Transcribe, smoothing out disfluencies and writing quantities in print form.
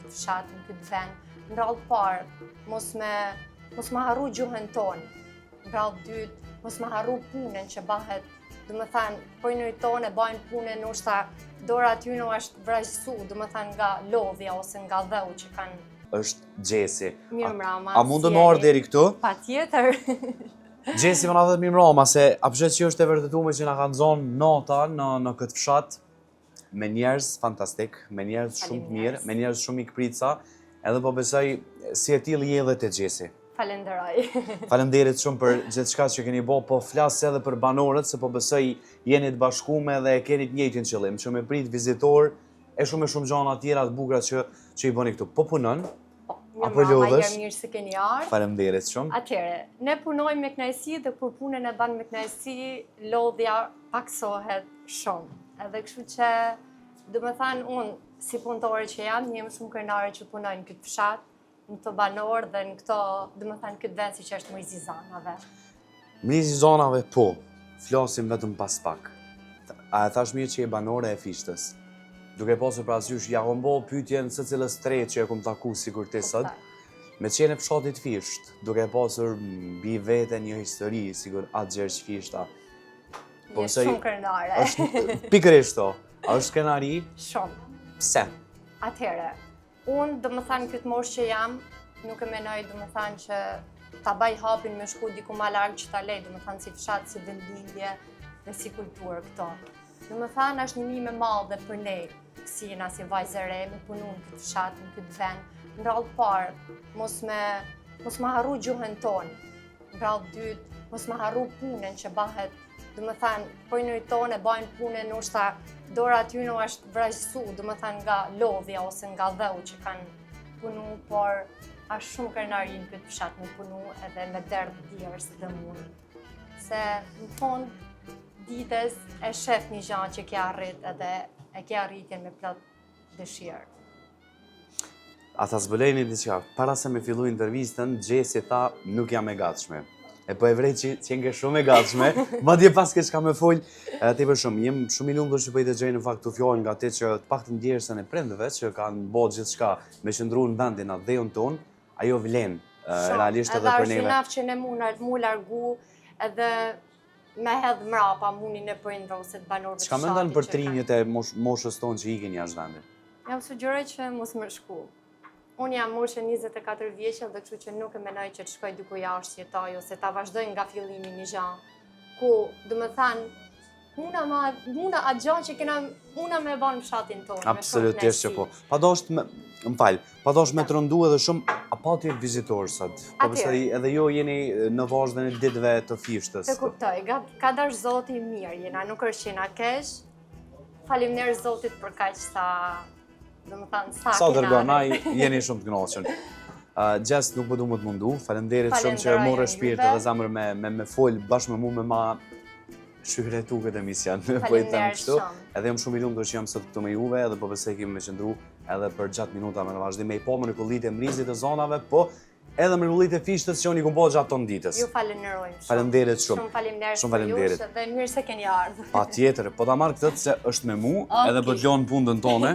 këtë fshat, në këtë vend. Në radhë parë, mos me harru gjuhën tonë. Në radhë dytë, mos me harru punën që bëhet. Do më thënë, pojnërit tonë e bajnë punën, nështë dora aty në është vrajsu, do më thënë nga lodhja ose nga dheu që kanë. Është Gjesi. Mirë mrama. A mund të më ardhë deri këtu? Pa tjetër. Gjesi më nga dhëtë mirë mrama, se a përshët që është e vërtetume që nga kanë zonë nota në këtë fshat, me njerëz fantastik, me njerëz shumë të mirë, me njerëz shumë i këprica, edhe po besoj si e tillë je edhe te Gjesi. Falenderoj. Faleminderit shumë për gjithçka që keni bërë, po flas edhe për banorët, se po besoj jeni të bashkuar dhe keni të njëjtin qëllim, që me prit vizitor e shumë gjëra të tjera të bukura që i bëni këtu. Po punon? Apo lodhesh? Mirë se keni ardhur. Faleminderit shumë. Atëherë, ne punojmë me kënaqësi dhe kur punën e bën me kënaqësi, lodhja paksohet shumë. Edhe kështu që, do të thënë, unë si punëtore që jam shumë krenare që punoj në këtë fshat, në këto banor dhe në këto, do të thënë, këtë vend si që është Mrizi Zanave. Mrizi Zanave, po, flasim vetëm pas pak. A e thash mirë që je banore e fishtës. Duke pasur parasysh, ja kom bo pyetjen se cilës tret që e kom taku sikur ti sot, me qenë e fshatit fisht, duke pasur mbi vete një histori, sikur atë Gjergj Fishta. Je shumë krenare. Pikërisht to, a është krenari? Shumë. Pse? Atëherë, unë do më thanë këtë moshë që jam, nuk e menoj do më thanë që ta baj hapin me shku diku ma largë që ta lej, do më thanë si fshat, si vendlindje dhe si kulturë këto. Do më thanë është një mime madhe për ne, si jena si vajzë e re, me punu në këtë fshat, në këtë vend. Në radhë parë, mos me harru gjuhën tonë. Në radhë dytë, mos me harru punën që bëhet. Do më thënë, pojnërit tonë e bajnë punën, nështë dora aty në është vrajsu, do më thënë nga lodhja ose nga dheu që kanë punu, por është shumë krenari në këtë fshat me punu edhe me derdhë djerës dhe mund. Se në fond, ditës e shef një gjanë që kja arrit edhe e kja arritjen me plot dëshirë. A ta zbëlejni diçka, para se me fillu intervistën, Gjesi tha nuk jam e gatshme. E po e vrej që jenge shumë e gatshme, madje pas ke çka me fol, te për shumë, jem shumë i lumtur që po i dëgjoj në fakt të fjalën nga ti që të paktën ndjersën e prindërve që kanë bërë gjithçka me qëndru në vendin atë dheun ton, ajo vlen realisht edhe për neve. Edhe është naf që ne mu largu edhe me hedh mrapa munin e prindërve ose të banorëve të fshatit. Çka mendon për trinjët e moshës tonë që ikin jashtë vendit? Jam sugjeroj që mos më shku. Unë jam moshë 24 vjeçë dhe kështu që nuk e menoj që të shkoj diku jashtë jetoj ose ta vazhdoj nga fillimi një gjanë ku, do të thënë, muna atë gjanë që muna me bën fshatin tonë. Absolutisht që po. Padosh me të rëndu edhe shumë, a pati vizitor sot? Po besoj edhe jo jeni në vazhdën e ditëve të fishtës. Të kuptoj, ka dash Zoti mirë, jena nuk është që na keq. Faleminderit Zotit për kaq sa sa dërgonaj, jeni shumë të kënaqur. Gjes nuk po du më të mundu, faleminderit shumë që morë shpirt edhe zemër me fol bashkë me mu me ma shqyretu këtë emision. Faleminderit shumë. Edhe jam shumë i lumtur që jam sot këtu me juve edhe po besoj kemi me qëndru edhe për gjatë minuta me në vazhdim me i po më në kullit e Mrizit të Zanave, po edhe me kullit e fishtës që unë i kom po gjatë tonë ditës. Ju falenderojmë shumë. Faleminderit shumë. Shumë faleminderit për ju dhe mirë se keni ardhur. Patjetër, po ta marr këtë se është me mu edhe po të lënë punën tonë.